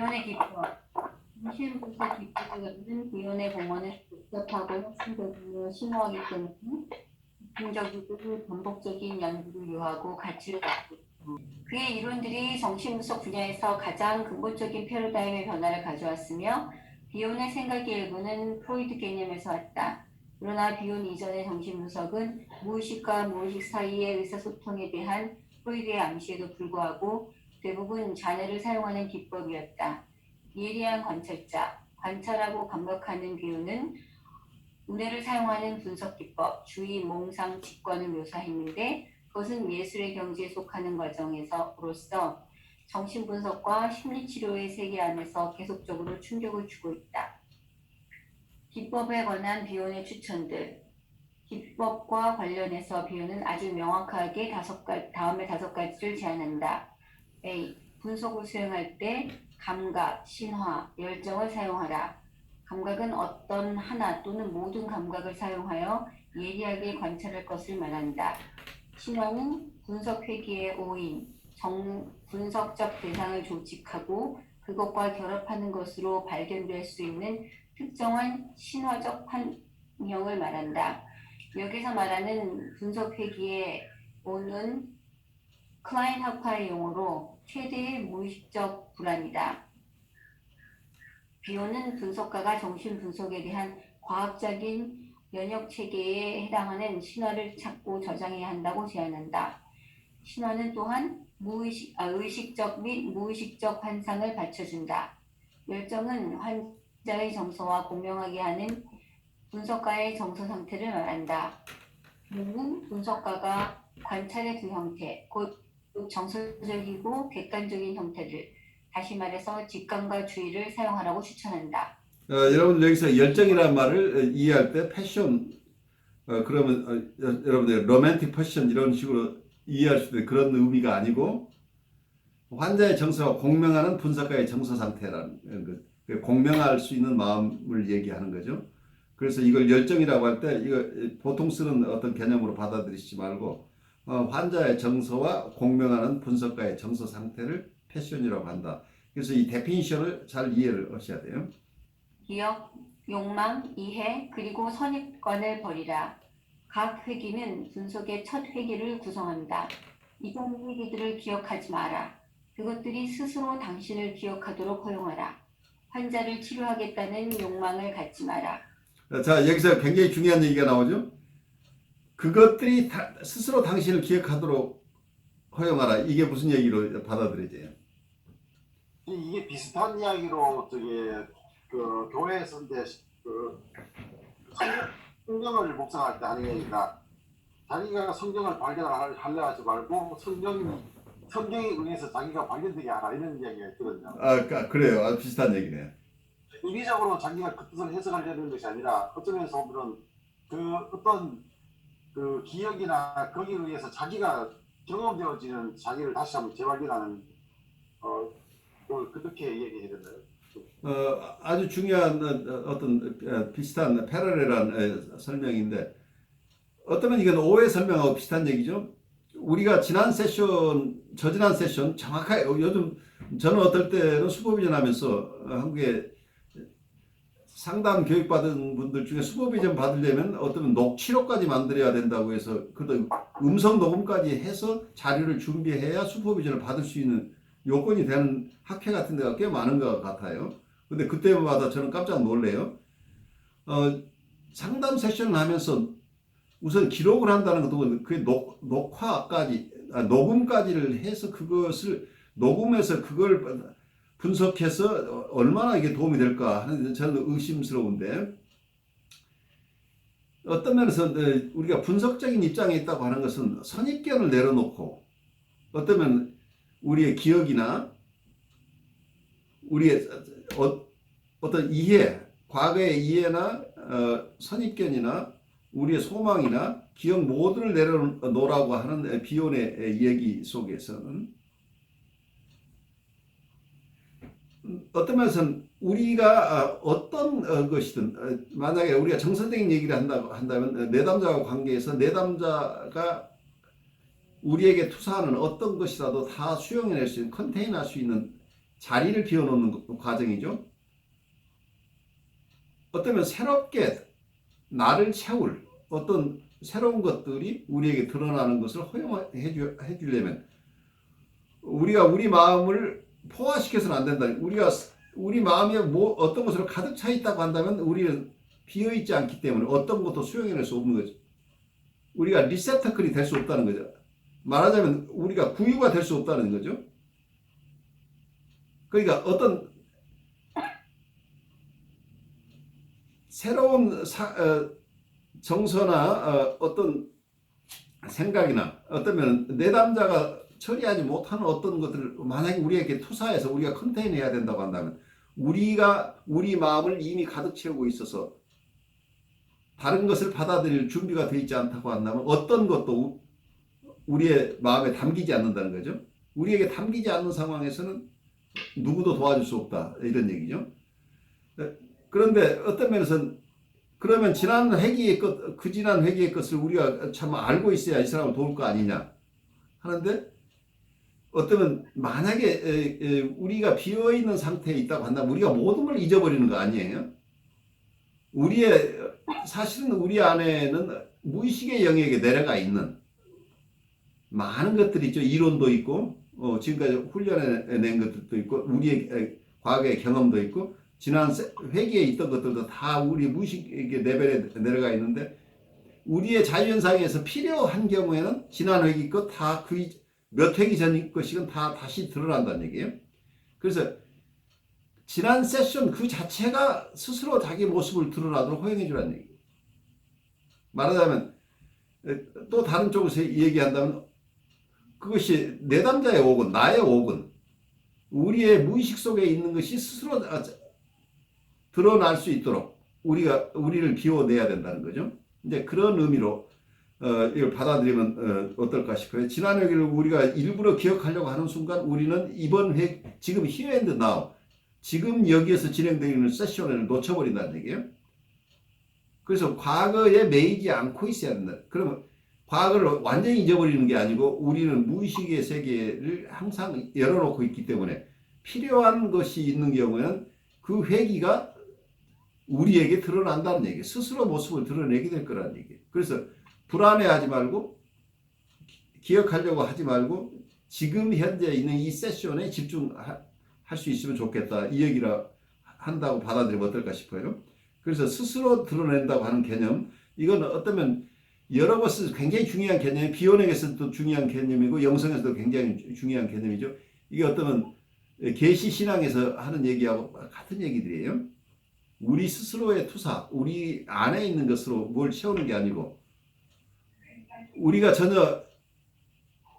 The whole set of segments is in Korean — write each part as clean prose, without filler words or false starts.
비혼의 기법. 중심분석 기법은 비혼의 공헌을 복잡하고 혁신적이며 심오하기 때문에 즉흥적이고 반복적인 연구를 요하고 가치를 갖고 있습니다. 그의 이론들이 정신분석 분야에서 가장 근본적인 패러다임의 변화를 가져왔으며 비혼의 생각의 일부는 프로이드 개념에서 왔다. 그러나 비혼 이전의 정신분석은 무의식과 무의식 사이의 의사소통에 대한 프로이드의 암시에도 불구하고 대부분 잔해를 사용하는 기법이었다. 예리한 관찰자, 관찰하고 감각하는 비유는 우뇌를 사용하는 분석기법, 주의, 몽상, 직관을 묘사했는데 그것은 예술의 경지에 속하는 과정에서로서 정신분석과 심리치료의 세계 안에서 계속적으로 충격을 주고 있다. 기법에 관한 비혼의 추천들. 기법과 관련해서 비유는 아주 명확하게 다음의 5가지를 제안한다. A. 분석을 수행할 때 감각, 신화, 열정을 사용하라. 감각은 어떤 하나 또는 모든 감각을 사용하여 예리하게 관찰할 것을 말한다. 신화는 분석 회기의 오인, 분석적 대상을 조직하고 그것과 결합하는 것으로 발견될 수 있는 특정한 신화적 환경을 말한다. 여기서 말하는 분석 회기의 오는 클라인하파의 용어로 최대의 무의식적 불안이다. 비오는 분석가가 정신분석에 대한 과학적인 면역체계에 해당하는 신화를 찾고 저장해야 한다고 제안한다. 신화는 또한 의식적 및 무의식적 환상을 받쳐준다. 열정은 환자의 정서와 공명하게 하는 분석가의 정서 상태를 말한다. 비오는 분석가가 관찰의 두 형태, 곧 정서적이고 객관적인 형태를, 다시 말해서 직감과 주의를 사용하라고 추천한다. 여러분 여기서 열정이라는 말을 이해할 때 패션, 그러면 여러분들 로맨틱 패션 이런 식으로 이해할 수 있는 그런 의미가 아니고 환자의 정서와 공명하는 분석가의 정서 상태라는 것, 공명할 수 있는 마음을 얘기하는 거죠. 그래서 이걸 열정이라고 할 때 이거 보통 쓰는 어떤 개념으로 받아들이지 말고 환자의 정서와 공명하는 분석가의 정서 상태를 패션이라고 한다. 그래서 이 데피니션을 잘 이해를 하셔야 돼요. 기억, 욕망, 이해, 그리고 선입관을 버리라. 각 회기는 분석의 첫 회기를 구성한다. 이전 회기들을 기억하지 마라. 그것들이 스스로 당신을 기억하도록 허용하라. 환자를 치료하겠다는 욕망을 갖지 마라. 자, 여기서 굉장히 중요한 얘기가 나오죠. 그것들이 스스로 당신을 기억하도록 허용하라. 이게 무슨 얘기로 받아들여져요? 이게 비슷한 이야기로 그 교회에서 이제 성경을 묵상할 때 하는 얘기가 자기가 성경을 발견하려 하지 말고 성경에 의해서 자기가 발견되게 하라 이런 이야기가 있거든요. 그래요. 아주 비슷한 얘기네요. 의리적으로 자기가 그 뜻을 해석하려는 것이 아니라 어쩌면서 보면 어떤 기억이나 거기에 의해서 자기가 경험되어지는 자기를 다시 한번 재발견하는 그렇게 얘기해야 되나요? 아주 중요한 어떤 비슷한 패러렐한 설명인데 어쩌면 이건 오해 설명하고 비슷한 얘기죠. 우리가 저지난 세션 정확하게 요즘 저는 어떨 때는 수보비전 하면서 한국에 상담 교육받은 분들 중에 수보비전 받으려면 어떤 녹취록까지 만들어야 된다고 해서 그것도 음성 녹음까지 해서 자료를 준비해야 수보비전을 받을 수 있는 요건이 되는 학회 같은 데가 꽤 많은 것 같아요. 근데 그때마다 저는 깜짝 놀래요. 상담 세션을 하면서 우선 기록을 한다는 것도 그 녹음까지를 해서 그것을 녹음해서 그걸 분석해서 얼마나 이게 도움이 될까 하는 저는 의심스러운데 어떤 면에서 우리가 분석적인 입장에 있다고 하는 것은 선입견을 내려놓고 어쩌면 우리의 기억이나 우리의 어떤 이해, 과거의 이해나 선입견이나 우리의 소망이나 기억 모두를 내려놓으라고 하는 비혼의 얘기 속에서는 어떤 면에서는 우리가 어떤 것이든 만약에 우리가 정서적인 얘기를 한다면 내담자와 관계에서 내담자가 우리에게 투사하는 어떤 것이라도 다 수용해낼 수 있는 컨테인할 수 있는 자리를 비워놓는 과정이죠. 어쩌면 새롭게 나를 채울 어떤 새로운 것들이 우리에게 드러나는 것을 허용해 주려면 우리가 우리 마음을 포화시켜서는 안 된다. 우리 마음에 어떤 것으로 가득 차 있다고 한다면 우리는 비어 있지 않기 때문에 어떤 것도 수용해낼 수 없는 거죠. 우리가 리셉터클이 될 수 없다는 거죠. 말하자면 우리가 구유가 될 수 없다는 거죠. 그러니까 어떤 새로운 정서나 어떤 생각이나 어떠면 내담자가 처리하지 못하는 어떤 것들을 만약에 우리에게 투사해서 우리가 컨테인해야 된다고 한다면 우리 마음을 이미 가득 채우고 있어서 다른 것을 받아들일 준비가 되어 있지 않다고 한다면 어떤 것도 우리의 마음에 담기지 않는다는 거죠. 우리에게 담기지 않는 상황에서는 누구도 도와줄 수 없다 이런 얘기죠. 그런데 어떤 면에서는 그러면 지난 회기의 것, 그 지난 회기의 것을 우리가 참 알고 있어야 이 사람을 도울 거 아니냐 하는데 어쩌면 만약에 우리가 비어있는 상태에 있다고 한다면 우리가 모든 걸 잊어버리는 거 아니에요? 사실은 우리 안에는 무의식의 영역에 내려가 있는 많은 것들이 있죠. 이론도 있고 지금까지 훈련해낸 것들도 있고 우리의 과거의 경험도 있고 지난 회기에 있던 것들도 다 우리 무의식의 레벨에 내려가 있는데 우리의 자유현상에서 필요한 경우에는 지난 회기 것 다 몇 회기 전 것이건 다 다시 드러난다는 얘기예요. 그래서 지난 세션 그 자체가 스스로 자기 모습을 드러나도록 허용해 주라는 얘기예요. 말하자면 또 다른 쪽에서 얘기한다면 그것이 내담자의 오건, 나의 오건, 우리의 무의식 속에 있는 것이 스스로 드러날 수 있도록 우리를 비워내야 된다는 거죠. 이제 그런 의미로 이걸 받아들이면 어떨까 싶어요. 지난 회기를 우리가 일부러 기억하려고 하는 순간 우리는 지금 here and now, 지금 여기에서 진행되는 세션을 놓쳐버린다는 얘기예요. 그래서 과거에 매이지 않고 있어야 된다. 그러면 과거를 완전히 잊어버리는 게 아니고 우리는 무의식의 세계를 항상 열어놓고 있기 때문에 필요한 것이 있는 경우에는 그 회기가 우리에게 드러난다는 얘기예요. 스스로 모습을 드러내게 될 거라는 얘기예요. 그래서 불안해하지 말고 기억하려고 하지 말고 지금 현재 있는 이 세션에 집중할 수 있으면 좋겠다. 이 얘기를 한다고 받아들이면 어떨까 싶어요. 그래서 스스로 드러낸다고 하는 개념, 이건 어쩌면 여러 것은 굉장히 중요한 개념이 비혼에게서도 중요한 개념이고 영성에서도 굉장히 중요한 개념이죠. 이게 어쩌면 계시 신앙에서 하는 얘기하고 같은 얘기들이에요. 우리 스스로의 투사, 우리 안에 있는 것으로 뭘 채우는 게 아니고 우리가 전혀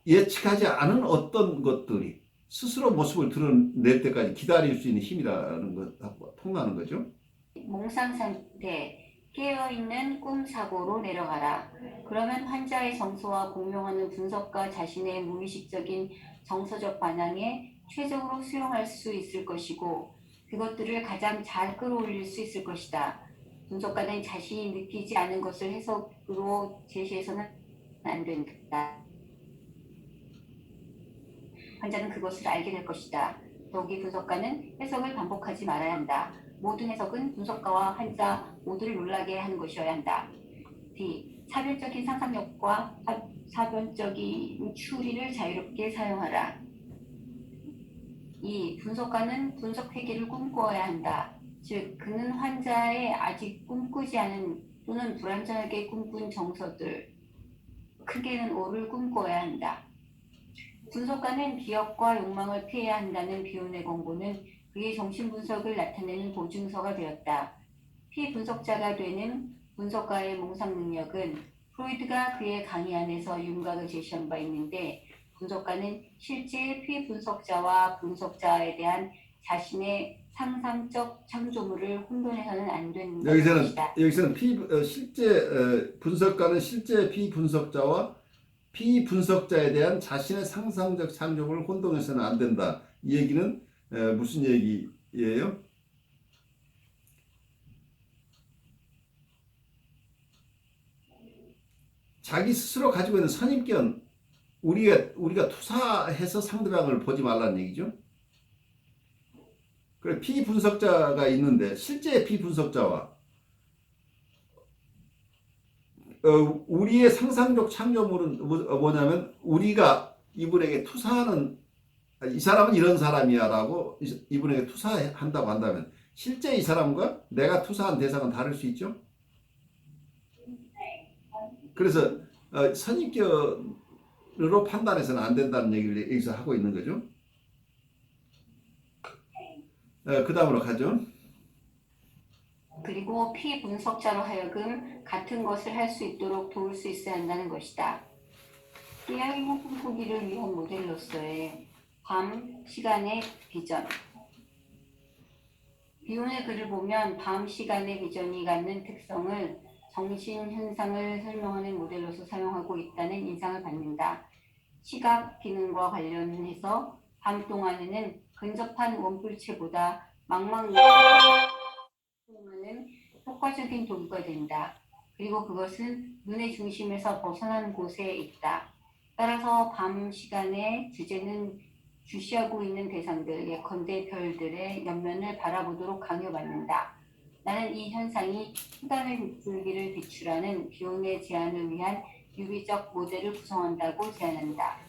예측하지 않은 어떤 것들이 스스로 모습을 드러낼 때까지 기다릴 수 있는 힘이라는 것하고 통하는 거죠. 몽상 상태, 깨어있는 꿈 사고로 내려가라. 그러면 환자의 정서와 공명하는 분석과 자신의 무의식적인 정서적 반항에 최적으로 수용할 수 있을 것이고 그것들을 가장 잘 끌어올릴 수 있을 것이다. 분석가는 자신이 느끼지 않은 것을 해석으로 제시해서는 안 된다. 환자는 그것을 알게 될 것이다. 더욱이 분석가는 해석을 반복하지 말아야 한다. 모든 해석은 분석가와 환자 모두를 놀라게 하는 것이어야 한다. D. 차별적인 상상력과 사변적인 추리를 자유롭게 사용하라. 2. 분석가는 분석 회계를 꿈꾸어야 한다. 즉, 그는 환자의 아직 꿈꾸지 않은 또는 불완전하게 꿈꾼 정서들, 크게는 오를 꿈꾸어야 한다. 분석가는 기억과 욕망을 피해야 한다는 비운의 권고는 그의 정신분석을 나타내는 보증서가 되었다. 피분석자가 되는 분석가의 몽상 능력은 프로이드가 그의 강의 안에서 윤곽을 제시한 바 있는데 분석가는 실제 피분석자와 분석자에 대한 자신의 상상적 창조물을 혼돈해서는 안 되는 것이다. 여기서는 분석가는 실제 피분석자와 피분석자에 대한 자신의 상상적 창조물을 혼동해서는 안 된다. 이 얘기는 무슨 얘기예요? 자기 스스로 가지고 있는 선입견, 우리가 투사해서 상대방을 보지 말라는 얘기죠. 그래 피분석자가 있는데 실제 피분석자와 우리의 상상력 창조물은 뭐냐면 우리가 이분에게 투사하는 이 사람은 이런 사람이야라고 이분에게 투사한다고 한다면 실제 이 사람과 내가 투사한 대상은 다를 수 있죠. 그래서 선입견으로 판단해서는 안 된다는 얘기를 여기서 하고 있는 거죠. 그 다음으로 가죠. 그리고 피분석자로 하여금 같은 것을 할 수 있도록 도울 수 있어야 한다는 것이다. AI의 꿈꾸기를 위한 모델로서의 밤 시간의 비전. 비온의 글을 보면 밤 시간의 비전이 갖는 특성을 정신 현상을 설명하는 모델로서 사용하고 있다는 인상을 받는다. 시각 기능과 관련해서 밤 동안에는 근접한 원뿔체보다 망망대해하는 효과적인 도구가 된다. 그리고 그것은 눈의 중심에서 벗어난 곳에 있다. 따라서 밤 시간의 주제는 주시하고 있는 대상들, 예컨대 별들의 옆면을 바라보도록 강요받는다. 나는 이 현상이 수단의 빗줄기를 비추라는 비온의 제안을 위한 유기적 모델을 구성한다고 제안한다.